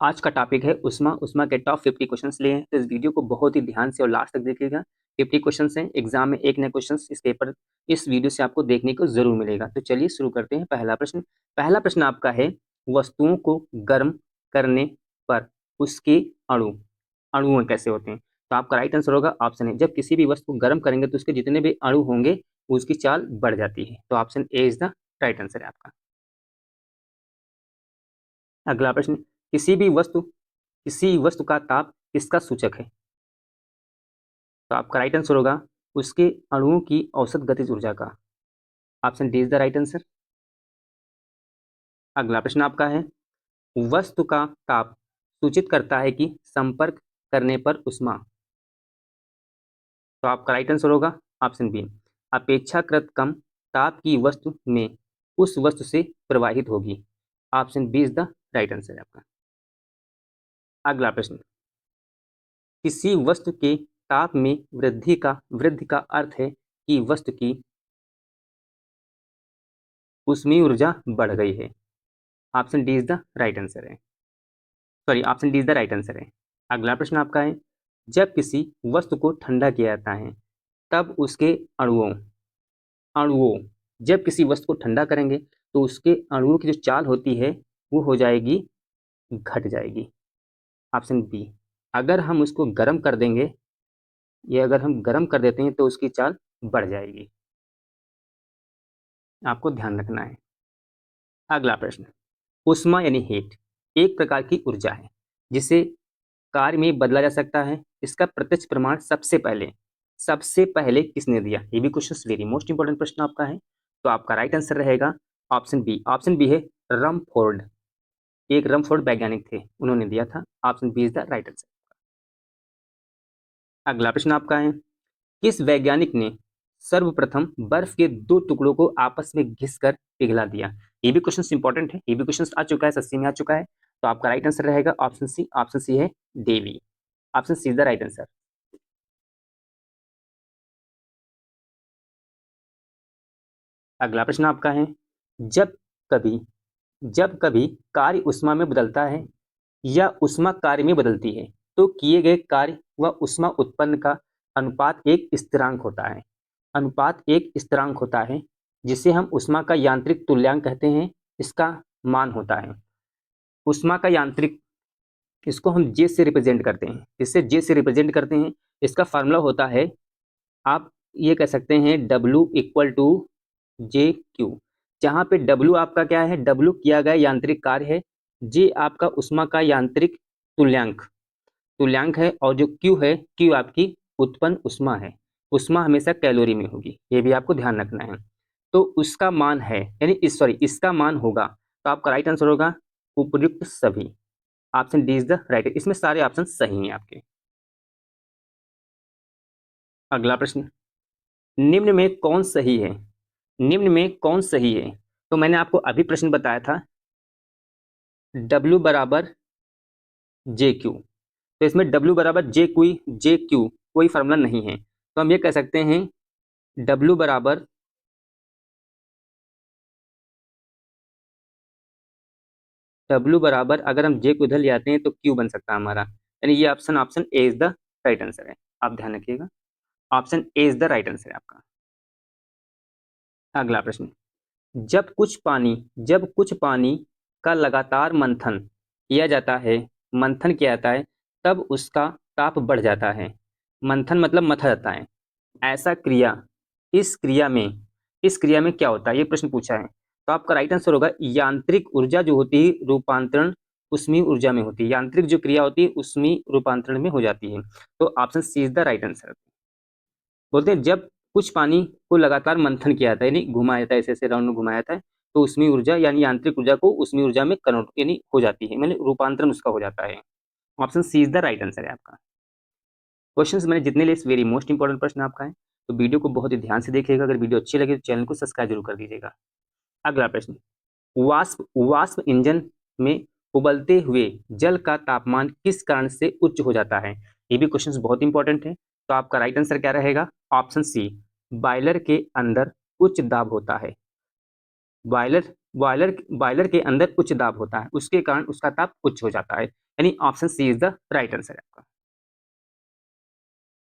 आज का टॉपिक है उष्मा। उष्मा के टॉप 50 क्वेश्चंस लिए हैं, तो इस वीडियो को बहुत ही ध्यान से और लास्ट तक देखिएगा। 50 क्वेश्चंस हैं, एग्जाम में एक नए क्वेश्चंस इस वीडियो से आपको देखने को जरूर मिलेगा। तो चलिए शुरू करते हैं। पहला प्रश्न आपका है, वस्तुओं को गर्म करने पर उसके अणु अणु कैसे होते हैं? तो आपका राइट आंसर होगा ऑप्शन है, जब किसी भी वस्तु को गर्म करेंगे तो उसके जितने भी अणु होंगे उसकी चाल बढ़ जाती है। तो option A is the right answer है आपका। अगला प्रश्न, किसी वस्तु का ताप किसका सूचक है? तो आपका राइट आंसर होगा उसके अणुओं की औसत गतिज ऊर्जा का। Option D is the right answer. अगला प्रश्न आपका है, वस्तु का ताप सूचित करता है कि संपर्क करने पर उष्मा। तो आपका राइट आंसर होगा ऑप्शन बी, अपेक्षाकृत कम ताप की वस्तु में उस वस्तु से प्रवाहित होगी। Option B is the right answer है आपका। अगला प्रश्न, किसी वस्तु के ताप में वृद्धि का अर्थ है कि वस्तु की ऊष्मीय ऊर्जा बढ़ गई है। Option D is the right answer है। Sorry, option D is the right answer है। अगला प्रश्न आपका है, जब किसी वस्तु को ठंडा किया जाता है तब उसके अणुओं अणुओं जब किसी वस्तु को ठंडा करेंगे तो उसके अणुओं की जो चाल होती है वो हो जाएगी, घट जाएगी। ऑप्शन बी, अगर हम उसको गर्म कर देंगे या अगर हम गर्म कर देते हैं तो उसकी चाल बढ़ जाएगी। आपको ध्यान रखना है। अगला प्रश्न, उष्मा यानी हीट एक प्रकार की ऊर्जा है जिसे कार्य में बदला जा सकता है। इसका प्रत्यक्ष प्रमाण सबसे पहले किसने दिया? ये भी क्वेश्चन वेरी मोस्ट इंपोर्टेंट प्रश्न आपका है। तो आपका राइट आंसर रहेगा ऑप्शन बी। ऑप्शन बी है रमफोर्ड। एक रमफोर्ड वैज्ञानिक थे, उन्होंने दिया था। Option B is the right answer. अगला प्रश्न आपका है, किस वैज्ञानिक ने सर्वप्रथम बर्फ के दो टुकड़ों को आपस में घिसकर पिघला दिया? ये भी क्वेश्चन इंपॉर्टेंट है, ये भी क्वेश्चन आ चुका है, सस्ती में आ चुका है। तो आपका राइट आंसर रहेगा ऑप्शन सी। ऑप्शन सी है Davy. Option C is the right answer. अगला प्रश्न आपका है, जब कभी जब कभी कार्य उष्मा में बदलता है या उष्मा कार्य में बदलती है तो किए गए कार्य व उष्मा उत्पन्न का अनुपात एक स्थिरांक होता है जिसे हम उष्मा का यांत्रिक तुल्यांक कहते हैं। इसका मान होता है उष्मा का यांत्रिक, इसको हम जे से रिप्रेजेंट करते हैं। इसका फार्मूला होता है, आप ये कह सकते हैं W equal to J Q. जहां पे W आपका क्या है? W किया गया यांत्रिक कार्य है, J आपका उष्मा का यांत्रिक तुल्यांक तुल्यांक है, और जो Q है, Q आपकी उत्पन्न उष्मा है। उष्मा हमेशा कैलोरी में होगी, ये भी आपको ध्यान रखना है। तो उसका मान है, यानी इसका मान होगा। तो आपका राइट आंसर होगा उपयुक्त सभी। Option D is the right. इसमें सारे ऑप्शन सही हैं आपके। अगला प्रश्न, निम्न में कौन सही है? तो मैंने आपको अभी प्रश्न बताया था W बराबर जे क्यू। तो इसमें W बराबर जे क्यू कोई फार्मूला नहीं है। तो हम ये कह सकते हैं W बराबर अगर हम J को इधर ले आते हैं तो Q बन सकता है हमारा, यानी ये option A is the right answer है। आप ध्यान रखिएगा, option A is the right answer है आपका। अगला प्रश्न, जब कुछ पानी का लगातार मंथन किया जाता है तब उसका ताप बढ़ जाता है। मंथन मतलब मथा जाता है। ऐसा क्रिया इस क्रिया में क्या होता है? ये प्रश्न पूछा है। तो आपका राइट आंसर होगा यांत्रिक ऊर्जा जो होती है रूपांतरण उष्मीय ऊर्जा में होती है। यांत्रिक जो क्रिया होती है उष्मीय रूपांतरण में हो जाती है। तो option C is the right answer. बोलते हैं जब कुछ पानी को लगातार मंथन किया जाता है, यानी घुमाया जाता है, ऐसे ऐसे राउंड में घुमाया जाता है, तो उष्मीय ऊर्जा यानी यांत्रिक ऊर्जा को उष्मीय ऊर्जा में कन्वर्ट यानी हो जाती है, मतलब रूपांतरण उसका हो जाता है। Option C is the right answer है आपका। क्वेश्चंस मैंने जितने लिए वेरी मोस्ट इंपॉर्टेंट प्रश्न आपका है, तो वीडियो को बहुत ही ध्यान से देखिएगा। अगर वीडियो अच्छी लगे तो चैनल को सब्सक्राइब जरूर कर दीजिएगा। अगला प्रश्न, वाष्प वाष्प इंजन में उबलते हुए जल का तापमान किस कारण से उच्च हो जाता है? ये भी क्वेश्चंस बहुत इंपॉर्टेंट है। तो आपका राइट आंसर क्या रहेगा? ऑप्शन सी, बॉयलर के अंदर उच्च दाब होता है। बॉयलर बॉयलर बॉयलर के अंदर उच्च दाब होता है, उसके कारण उसका ताप उच्च हो जाता है, यानी option C is the right answer है आपका।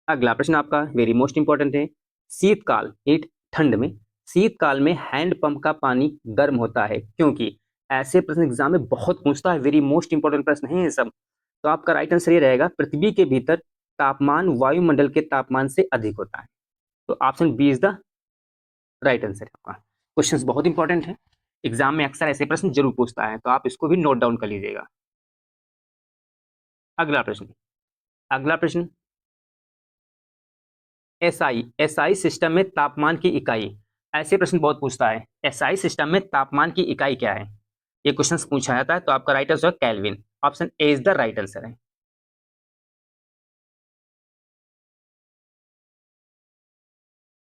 अगला प्रश्न आपका वेरी मोस्ट इंपॉर्टेंट है। शीतकाल हीट ठंड में शीतकाल में हैंडपंप का पानी गर्म होता है क्योंकि, ऐसे प्रश्न एग्जाम में बहुत पूछता है, वेरी मोस्ट इंपॉर्टेंट प्रश्न है ये सब। तो आपका राइट आंसर ये रहेगा, पृथ्वी के भीतर तापमान वायुमंडल के तापमान से अधिक होता है। तो option B is the right answer है आपका। क्वेश्चन बहुत इंपॉर्टेंट है, एग्जाम में अक्सर ऐसे प्रश्न जरूर पूछता है, तो आप इसको भी नोट डाउन कर लीजिएगा। अगला प्रश्न, अगला प्रश्न, एसआई सिस्टम में तापमान की इकाई, ऐसे प्रश्न बहुत पूछता है, एसआई सिस्टम में तापमान की इकाई क्या है, ये क्वेश्चन पूछा जाता है। तो आपका right answer kelvin, option A is the right answer है।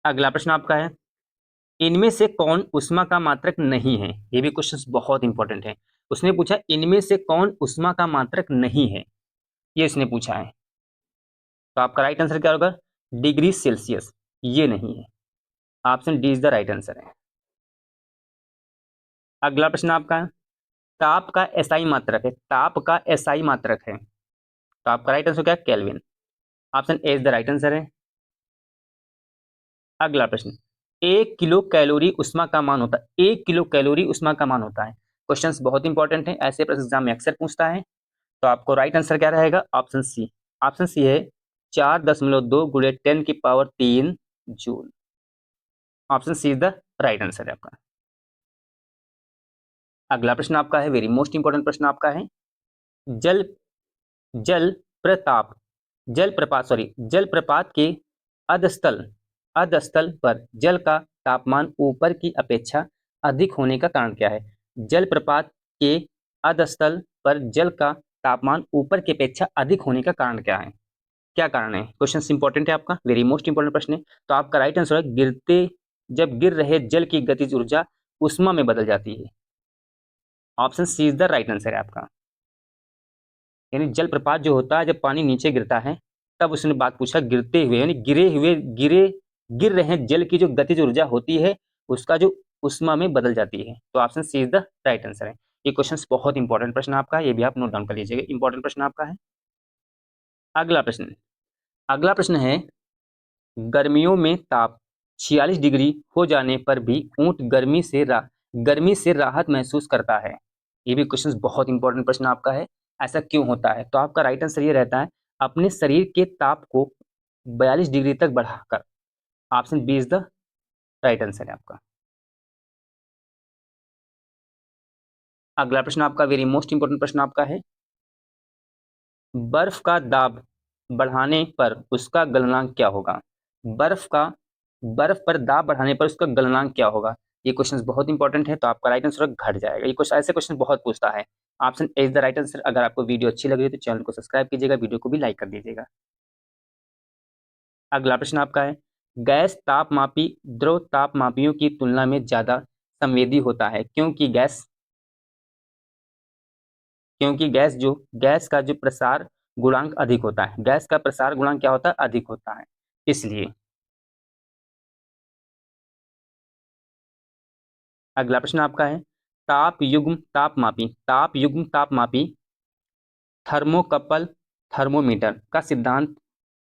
अगला प्रश्न आपका है, इनमें से कौन ऊष्मा का मात्रक नहीं है, ये भी क्वेश्चन बहुत इंपॉर्टेंट है। उसने पूछा इनमें से कौन ऊष्मा का मात्रक नहीं है, ये इसने पूछा है। तो आपका राइट आंसर क्या होगा, डिग्री सेल्सियस, ये नहीं है, option D is the right answer है। अगला प्रश्न आपका है, ताप का एसआई मात्रक है, ताप का एसआई मात्रक है, तो आपका राइट आंसर क्या है, kelvin, option A is the right answer है। अगला प्रश्न, 1 किलो कैलोरी उष्मा का मान होता है, 1 किलो कैलोरी उष्मा का मान होता है। क्वेश्चंस बहुत इंपॉर्टेंट है, ऐसे प्रश्न एग्जाम में अक्सर पूछता है। तो आपको राइट आंसर क्या रहेगा, ऑप्शन सी, ऑप्शन सी है 4.2 × 10⁻³ joule, option C is the right answer है आपका। अगला प्रश्न आपका है, वेरी मोस्ट इंपॉर्टेंट प्रश्न आपका है, जल जल प्रताप जल प्रपात सॉरी जल प्रपात के अधस्थल अधस्थल पर जल का तापमान ऊपर की अपेक्षा अधिक होने का कारण क्या है, जल प्रपात के अधस्थल पर जल का तापमान ऊपर की अपेक्षा अधिक होने का कारण क्या है, क्या कारण है, क्वेश्चन इंपॉर्टेंट है आपका, वेरी मोस्ट इंपॉर्टेंट प्रश्न है। तो आपका राइट आंसर है, जब गिर रहे जल की गतिज ऊर्जा उष्मा में बदल जाती है, option C is the right answer है आपका। यानी जलप्रपात जो होता है, जब पानी नीचे गिरता है, तब उसने बात पूछा गिरते हुए, यानी गिर रहे जल की जो गतिज ऊर्जा होती है, उसका जो उष्मा में बदल जाती है। तो option C is the right answer है। ये क्वेश्चन बहुत इंपॉर्टेंट प्रश्न आपका है, ये भी आप नोट डाउन कर लीजिएगा, इंपॉर्टेंट प्रश्न आपका है। अगला प्रश्न, अगला प्रश्न है, गर्मियों में ताप 46 डिग्री हो जाने पर भी ऊंट गर्मी से राहत महसूस करता है, ये भी क्वेश्चन बहुत इंपॉर्टेंट प्रश्न आपका है, ऐसा क्यों होता है। तो आपका राइट आंसर ये रहता है, अपने शरीर के ताप को 42 डिग्री तक बढ़ाकर, option B is the right answer है आपका। अगला प्रश्न आपका वेरी मोस्ट इंपॉर्टेंट प्रश्न आपका है, बर्फ का दाब बढ़ाने पर उसका गलनांक क्या होगा, बर्फ का बर्फ पर दाब बढ़ाने पर उसका गलनांक क्या होगा, ये क्वेश्चन बहुत इंपॉर्टेंट है। तो आपका राइट आंसर घट जाएगा, ये क्वेश्चन ऐसे क्वेश्चन बहुत पूछता है, option A is the right answer. अगर आपको वीडियो अच्छी लग रही है तो चैनल को सब्सक्राइब कीजिएगा, वीडियो को भी लाइक कर दीजिएगा। अगला प्रश्न आपका है, गैस तापमापी द्रव तापमापियों की तुलना में ज्यादा संवेदी होता है क्योंकि गैस का जो प्रसार गुणांक अधिक होता है, गैस का प्रसार गुणांक क्या होता है, अधिक होता है, इसलिए। अगला प्रश्न आपका है, ताप युग्म तापमापी थर्मोकपल थर्मोमीटर का सिद्धांत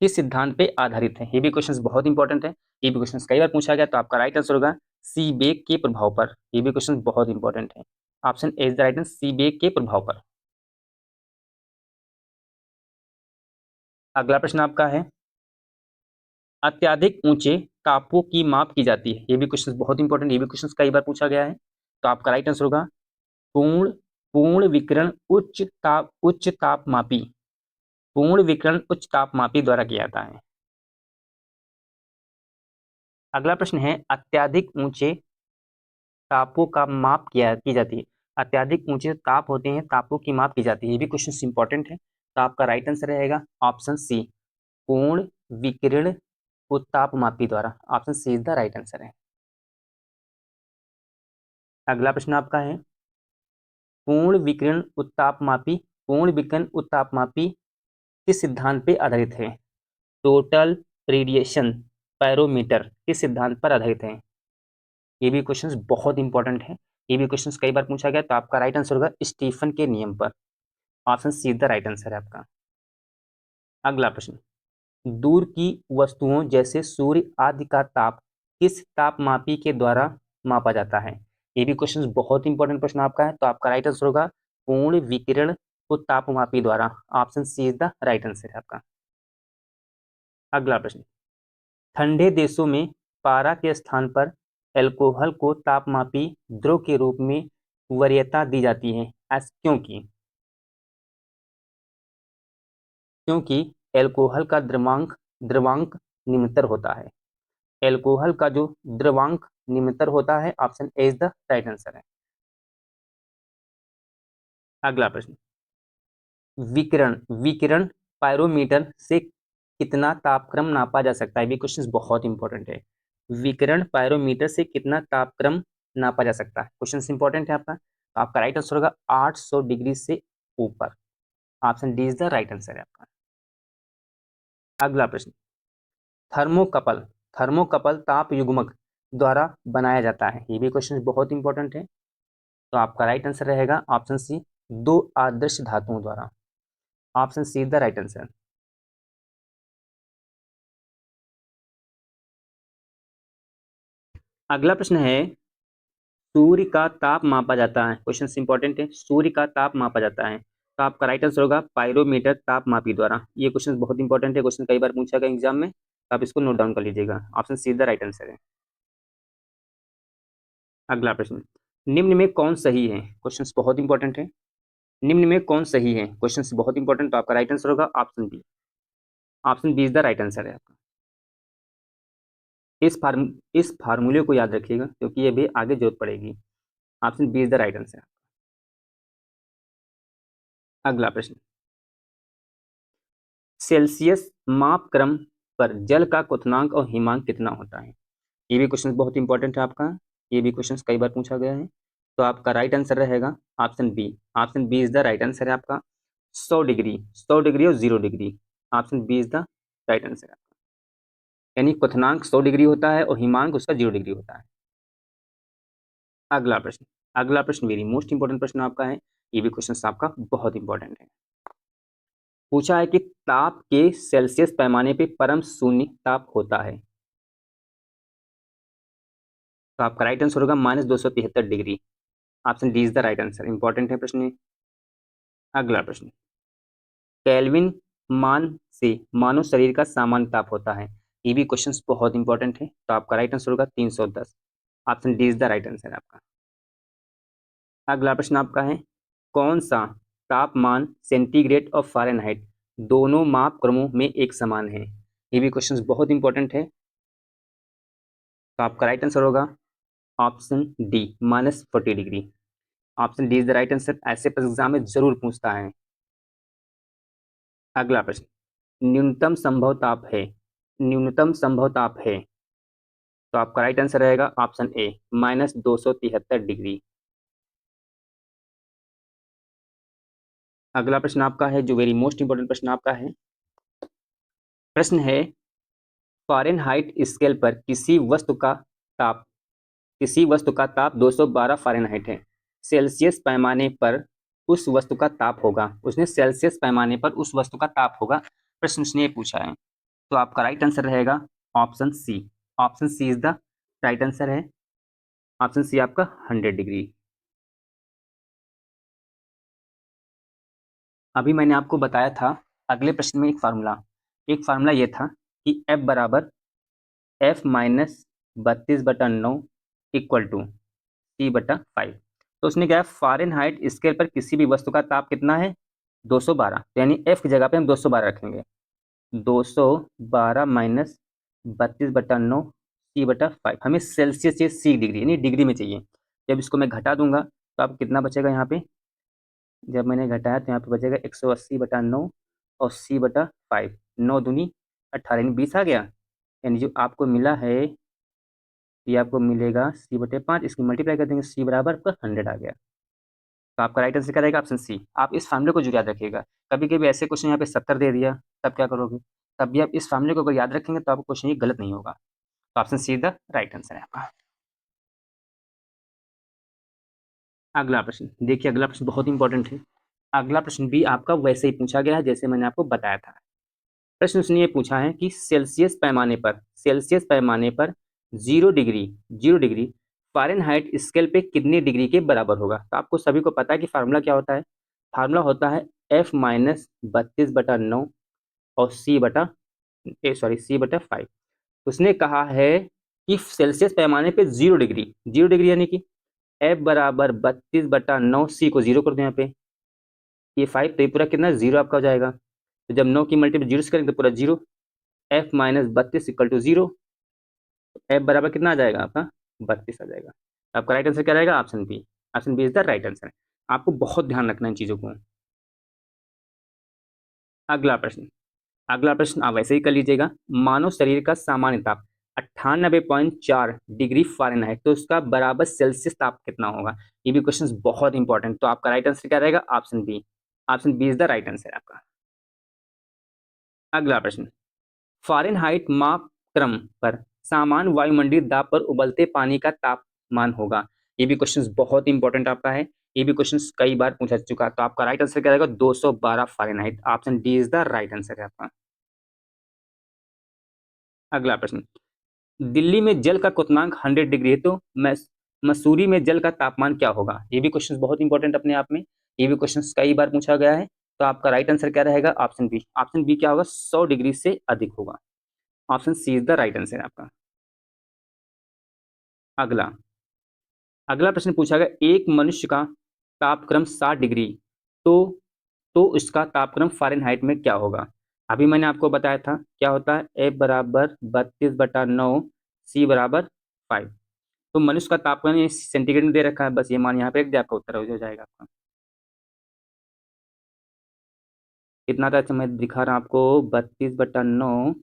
किस सिद्धांत पे आधारित है, ये भी क्वेश्चन बहुत इंपॉर्टेंट है, ये भी क्वेश्चन कई बार पूछा गया। तो आपका राइट आंसर होगा सीबेक के प्रभाव पर, ये भी क्वेश्चन बहुत इंपॉर्टेंट है, option A is the right answer, Seebeck के प्रभाव पर। अगला प्रश्न आपका है, अत्यधिक ऊंचे तापों की माप की जाती है, ये भी क्वेश्चन बहुत इंपॉर्टेंट, ये भी क्वेश्चन कई बार पूछा गया है। तो आपका राइट आंसर होगा पूर्ण पूर्ण विकिरण उच्च तापमापी पूर्ण विकिरण उच्च तापमापी द्वारा किया जाता है। अगला प्रश्न है, अत्यधिक ऊंचे तापों का माप किया की जाती है, अत्यधिक ऊंचे ताप होते हैं, तापों की माप की जाती है, ये भी क्वेश्चन इंपॉर्टेंट है। तो आपका राइट आंसर रहेगा ऑप्शन सी, पूर्ण विकिरण उत्तापमापी द्वारा, option C is the right answer है। अगला प्रश्न आपका है, पूर्ण विकिरण उत्तापमापी पूर्ण विकिरण उत्तापमापी किस सिद्धांत पे आधारित है, टोटल रेडिएशन पैरोमीटर किस सिद्धांत पर आधारित है, ये भी क्वेश्चन बहुत इंपॉर्टेंट है, ये भी क्वेश्चन कई बार पूछा गया, तो आपका राइट आंसर होगा स्टीफन के नियम पर। Option see the right answer है आपका। अगला प्रश्न, दूर की वस्तुओं जैसे सूर्य आदि का ताप किस तापमापी के द्वारा मापा जाता है? ये भी क्वेश्चन बहुत इंपॉर्टेंट प्रश्न आपका है, तो आपका राइट आंसर होगा पूर्ण विकिरण को तापमापी द्वारा। Option C is the right answer है आपका। अगला प्रश्न, ठंडे देशों में पारा के स्थान पर एल्कोहल को तापमापी द्रव के रूप में वरीयता दी जाती है, क्योंकि एल्कोहल का द्रवांक द्रवांक निम्नतर होता है। एल्कोहल का जो द्रवांक निम्नतर होता है, option A is the right answer है। अगला प्रश्न, विकिरण विकिरण पायरोमीटर से कितना तापक्रम नापा जा सकता है? ये क्वेश्चन बहुत इंपॉर्टेंट है। विकिरण पायरोमीटर से कितना तापक्रम नापा जा सकता है, क्वेश्चन इंपॉर्टेंट है आपका। तो आपका राइट आंसर होगा 800 डिग्री से ऊपर। Option D is the right answer है आपका। अगला प्रश्न, थर्मोकपल थर्मोकपल ताप युग्मक द्वारा बनाया जाता है। ये भी क्वेश्चन बहुत इंपॉर्टेंट है, तो आपका राइट आंसर रहेगा ऑप्शन सी, दो आदर्श धातुओं द्वारा। Option see the right answer. अगला प्रश्न है, सूर्य का ताप मापा जाता है। क्वेश्चन इंपॉर्टेंट है, सूर्य का ताप मापा जाता है, तो आपका राइट आंसर होगा पायरोमीटर तापमापी द्वारा। ये क्वेश्चन बहुत इंपॉर्टेंट है, क्वेश्चन कई बार पूछा गया एग्जाम में, तो आप इसको नोट डाउन कर लीजिएगा। Option see the right answer है। अगला प्रश्न, निम्न में कौन सही है? क्वेश्चन बहुत इंपॉर्टेंट है। निम्न में कौन सही है, क्वेश्चन बहुत इंपॉर्टेंट, तो आपका राइट आंसर होगा option B. Option B is the right answer है आपका। इस फार्मूले को याद रखिएगा, क्योंकि ये भी आगे जरूरत पड़ेगी। Option B is the right answer. अगला प्रश्न, सेल्सियस मापक्रम पर जल का क्वथनांक और हिमांक कितना होता है? ये भी क्वेश्चन बहुत इंपॉर्टेंट है आपका। ये भी क्वेश्चन कई बार पूछा गया है, तो आपका राइट आंसर रहेगा option B. Option B is the right answer है आपका। 100 डिग्री, 100 डिग्री और 0 degree. Option B is the right answer है आपका। यानी क्वथनांक 100 डिग्री होता है और हिमांक उसका 0 डिग्री होता है। अगला प्रश्न, अगला प्रश्न वेरी मोस्ट इंपॉर्टेंट प्रश्न आपका है। ये भी क्वेश्चन आपका बहुत इंपॉर्टेंट है। पूछा है कि ताप के सेल्सियस पैमाने पे परम शून्य ताप होता है, तो आपका राइट आंसर होगा -273 degree. Option D is the right answer. Important है प्रश्न ये। अगला प्रश्न, केल्विन मान से मानव शरीर का सामान्य ताप होता है। ये भी क्वेश्चन बहुत इंपॉर्टेंट है, तो आपका राइट आंसर होगा 310। Option D is the right answer आपका। अगला प्रश्न आपका है, कौन सा तापमान सेंटीग्रेड और फ़ारेनहाइट दोनों माप क्रमों में एक समान है? ये भी क्वेश्चन बहुत इंपॉर्टेंट है, तो आपका राइट आंसर होगा option D, -40 degree. Option D is the right answer. ऐसे पर एग्जाम में जरूर पूछता है। अगला प्रश्न, न्यूनतम संभव ताप है, न्यूनतम संभव ताप है, तो आपका राइट आंसर रहेगा ऑप्शन ए, -273 डिग्री। अगला प्रश्न आपका है जो वेरी मोस्ट इंपॉर्टेंट प्रश्न आपका है। प्रश्न है, फ़ारेनहाइट स्केल पर ताप किसी वस्तु का ताप 212 फ़ारेनहाइट है। सेल्सियस पैमाने पर उस वस्तु का ताप होगा, उसने सेल्सियस पैमाने पर उस वस्तु का ताप होगा, प्रश्न उसने ये पूछा है। तो आपका राइट आंसर रहेगा option C. Option C is the right answer है। ऑप्शन सी आपका 100 डिग्री। अभी मैंने आपको बताया था अगले प्रश्न में एक फार्मूला ये था कि F बराबर F-32/9 इक्वल टू T/5। तो उसने क्या है, फ़ारेनहाइट स्केल पर किसी भी वस्तु का ताप कितना है, 212, तो यानी F की जगह पे हम 212 रखेंगे। 212 माइनस 32/9 C/5। हमें सेल्सियस चाहिए, सी डिग्री यानी डिग्री में चाहिए। जब इसको मैं घटा दूंगा तो आपको कितना बचेगा यहाँ पे, जब मैंने घटाया तो यहाँ पे बचेगा 180/9 और C/5। 9 दूनी 18 यानी 20 आ गया। यानी जो आपको मिला है, ये आपको मिलेगा C/5। इसकी मल्टीप्लाई कर देंगे, C बराबर आपका 100 आ गया। तो आपका राइट आंसर क्या रहेगा, ऑप्शन सी। आप इस फॉर्मूले को जो याद रखिएगा, कभी कभी ऐसे क्वेश्चन यहाँ पे 70 दे दिया, तब क्या करोगे, तब भी आप इस फॉर्मूले को अगर याद रखेंगे तो आपको क्वेश्चन ये गलत नहीं होगा। तो option see the right answer है आपका। अगला प्रश्न देखिए, अगला प्रश्न बहुत इंपॉर्टेंट है। अगला प्रश्न भी आपका वैसे ही पूछा गया है जैसे मैंने आपको बताया था। प्रश्न उसने ये पूछा है कि सेल्सियस पैमाने पर 0 डिग्री फ़ारेनहाइट स्केल पे कितने डिग्री के बराबर होगा। तो आपको सभी को पता है कि फार्मूला क्या होता है। फार्मूला होता है F-32/9 और C/5। उसने कहा है कि सेल्सियस पैमाने पे 0 डिग्री यानी कि F = 32/9, C को 0 कर दो यहाँ पे, ये 5, तो ये पूरा कितना 0 आपका हो जाएगा। तो जब 9 की मल्टीप्लाई 0 से करेंगे तो पूरा 0। F-32 = 0। F बराबर कितना आ जाएगा आपका 32 आ जाएगा। आपका राइट आंसर क्या रहेगा, option B. Option B is the right answer. आपको बहुत ध्यान रखना इन चीजों को। अगला प्रश्न, अगला प्रश्न आप वैसे ही कर लीजिएगा। मानव शरीर का सामान्य ताप 98.4 डिग्री फ़ारेनहाइट, तो उसका बराबर सेल्सियस ताप कितना होगा। ये भी क्वेश्चन बहुत इंपॉर्टेंट। तो आपका राइट आंसर क्या रहेगा, option B. Option B is the right answer आपका। अगला प्रश्न, फ़ारेनहाइट मापक्रम पर सामान्य वायुमंडलीय दाब पर उबलते पानी का तापमान होगा। ये भी क्वेश्चन बहुत इंपॉर्टेंट आपका है। ये भी क्वेश्चन कई बार पूछा चुका है। तो आपका राइट आंसर क्या रहेगा, 212 Fahrenheit. Option D is the right answer है आपका। अगला प्रश्न, दिल्ली में जल का क्वथनांक 100 डिग्री है, तो मसूरी में जल का तापमान क्या होगा। ये भी क्वेश्चन बहुत इंपॉर्टेंट अपने आप में। ये भी क्वेश्चन कई बार पूछा गया है। तो आपका राइट आंसर क्या रहेगा, ऑप्शन बी। ऑप्शन बी क्या होगा, 100 डिग्री से अधिक होगा। Option C is the right answer आपका। अगला, अगला प्रश्न पूछा गया, एक मनुष्य का तापक्रम 60 डिग्री, तो उसका तापक्रम फ़ारेनहाइट में क्या होगा। अभी मैंने आपको बताया था क्या होता है, F = 32/9, C = 5। तो मनुष्य का तापक्रम ये सेंटीग्रेड में दे रखा है, बस ये मान यहाँ पे रख दिया, आपका उत्तर हो जाएगा आपका। कितना था, अच्छा मैं दिखा रहा हूँ आपको, 32/9,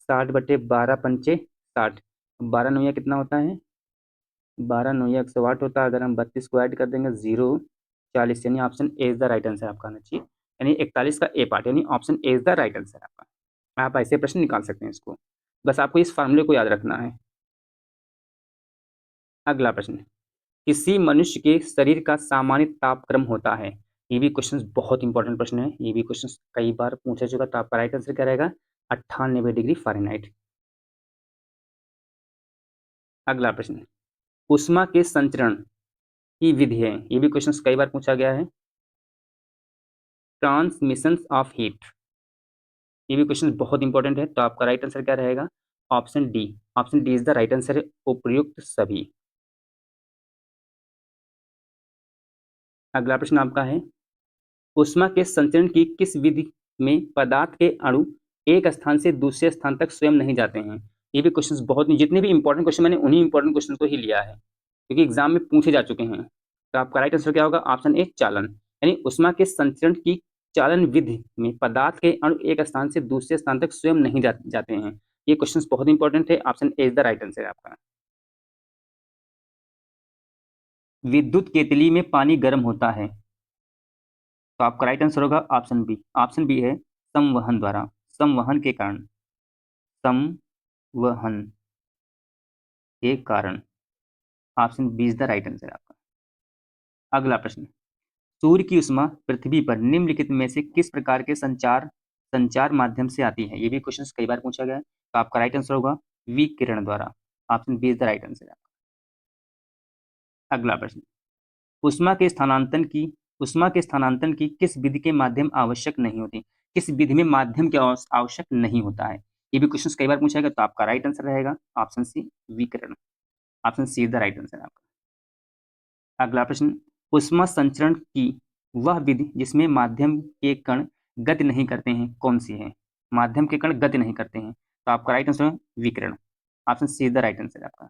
60/12 × 5 = 60। 12 9 कितना होता है, 12 9 108 होता है। अगर हम 32 को ऐड कर देंगे 0 40, यानी option A is the right answer आपका आना चाहिए। यानी 41 का ए पार्ट, यानी option A is the right answer आपका। आप ऐसे प्रश्न निकाल सकते हैं इसको, बस आपको इस फॉर्मूले को याद रखना है। अगला प्रश्न, किसी मनुष्य के शरीर का सामान्य तापक्रम होता है। ये भी क्वेश्चन बहुत इंपॉर्टेंट प्रश्न है। ये भी क्वेश्चन कई बार पूछा चुका। तो आपका राइट आंसर क्या रहेगा, 98 डिग्री फ़ारेनहाइट। अगला प्रश्न, उष्मा के संचरण की विधि है। ये भी क्वेश्चन कई बार पूछा गया है, ट्रांसमिशन ऑफ हीट। ये भी क्वेश्चन बहुत इंपॉर्टेंट है। तो आपका राइट आंसर क्या रहेगा, option D. Option D is the right answer है, उपयुक्त सभी। अगला प्रश्न आपका है, ऊष्मा के संचरण की किस विधि में पदार्थ के अणु एक स्थान से दूसरे स्थान तक स्वयं नहीं जाते हैं। ये भी क्वेश्चन बहुत, जितने भी इंपॉर्टेंट क्वेश्चन मैंने उन्हीं इंपॉर्टेंट क्वेश्चन को ही लिया है, क्योंकि एग्जाम में पूछे जा चुके हैं। तो आपका राइट आंसर क्या होगा, ऑप्शन ए, चालन। यानी ऊष्मा के संचरण की चालन विधि में पदार्थ के अणु एक स्थान से दूसरे स्थान तक स्वयं नहीं जाते हैं। ये क्वेश्चन बहुत इंपॉर्टेंट है। Option A is the right answer है आपका। विद्युत केतली में पानी गर्म होता है, तो आपका राइट आंसर होगा ऑप्शन बी। ऑप्शन बी है संवहन द्वारा, संवहन के कारण, संवहन के कारण। Option B is the right answer आपका। अगला प्रश्न, सूर्य की ऊष्मा पृथ्वी पर निम्नलिखित में से किस प्रकार के संचार संचार माध्यम से आती है। ये भी क्वेश्चन कई बार पूछा गया है। तो आपका राइट आंसर होगा विकिरण द्वारा। Option B is the right answer आपका। अगला प्रश्न, ऊष्मा के स्थानांतरण की किस विधि के माध्यम आवश्यक नहीं होती। किस विधि में माध्यम के आवश्यक नहीं होता है। ये भी क्वेश्चन कई बार पूछा गया। तो आपका राइट आंसर रहेगा ऑप्शन सी, विकिरण। Option C is the right answer आपका। अगला प्रश्न, ऊष्मा संचरण की वह विधि जिसमें माध्यम के कण गति नहीं करते हैं, कौन सी है। माध्यम के कण गति नहीं करते हैं, तो आपका राइट आंसर है विकिरण। Option C is the right answer आपका।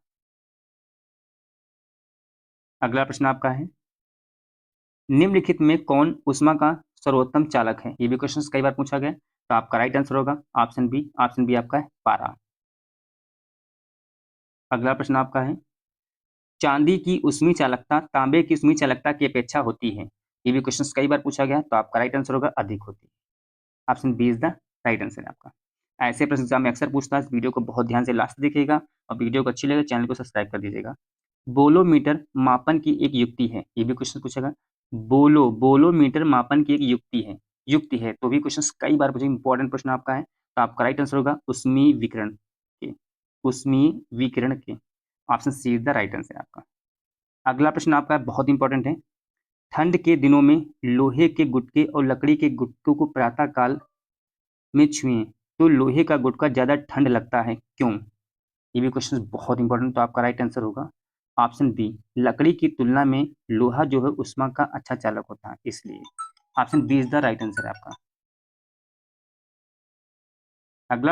अगला प्रश्न आपका है, निम्नलिखित में कौन ऊष्मा का सर्वोत्तम चालक है। ये भी क्वेश्चन कई बार पूछा गया। तो आपका राइट आंसर होगा ऑप्शन बी। ऑप्शन बी आपका है पारा। अगला प्रश्न आपका है, चांदी की ऊष्मीय चालकता तांबे की ऊष्मीय चालकता की अपेक्षा होती है। ये भी क्वेश्चन कई बार पूछा गया। तो आपका राइट आंसर होगा अधिक होती है। Option B is the right answer आपका। ऐसे प्रश्न एग्जाम में अक्सर पूछता है। इस वीडियो को बहुत ध्यान से लास्ट देखिएगा, और वीडियो को अच्छी लगे चैनल को सब्सक्राइब कर दीजिएगा। बोलोमीटर मापन की एक युक्ति है, ये भी क्वेश्चन पूछेगा। बोलोमीटर मापन की एक युक्ति है, तो भी क्वेश्चन कई बार पूछेगा, इंपॉर्टेंट प्रश्न आपका है। तो आपका राइट आंसर होगा उष्मीय विकिरण के। Option C is the right answer आपका। अगला प्रश्न आपका बहुत इंपॉर्टेंट है। ठंड के दिनों में लोहे के गुटके और लकड़ी के गुटकों को प्रातः काल में छुएं तो लोहे का गुटका ज्यादा ठंड लगता है, क्यों? ये भी क्वेश्चन बहुत इंपॉर्टेंट, तो आपका राइट आंसर होगा ऑप्शन बी, लकड़ी की तुलना में लोहा जो है उष्मा का अच्छा चालक होता है, इसलिए option B is the right answer आपका।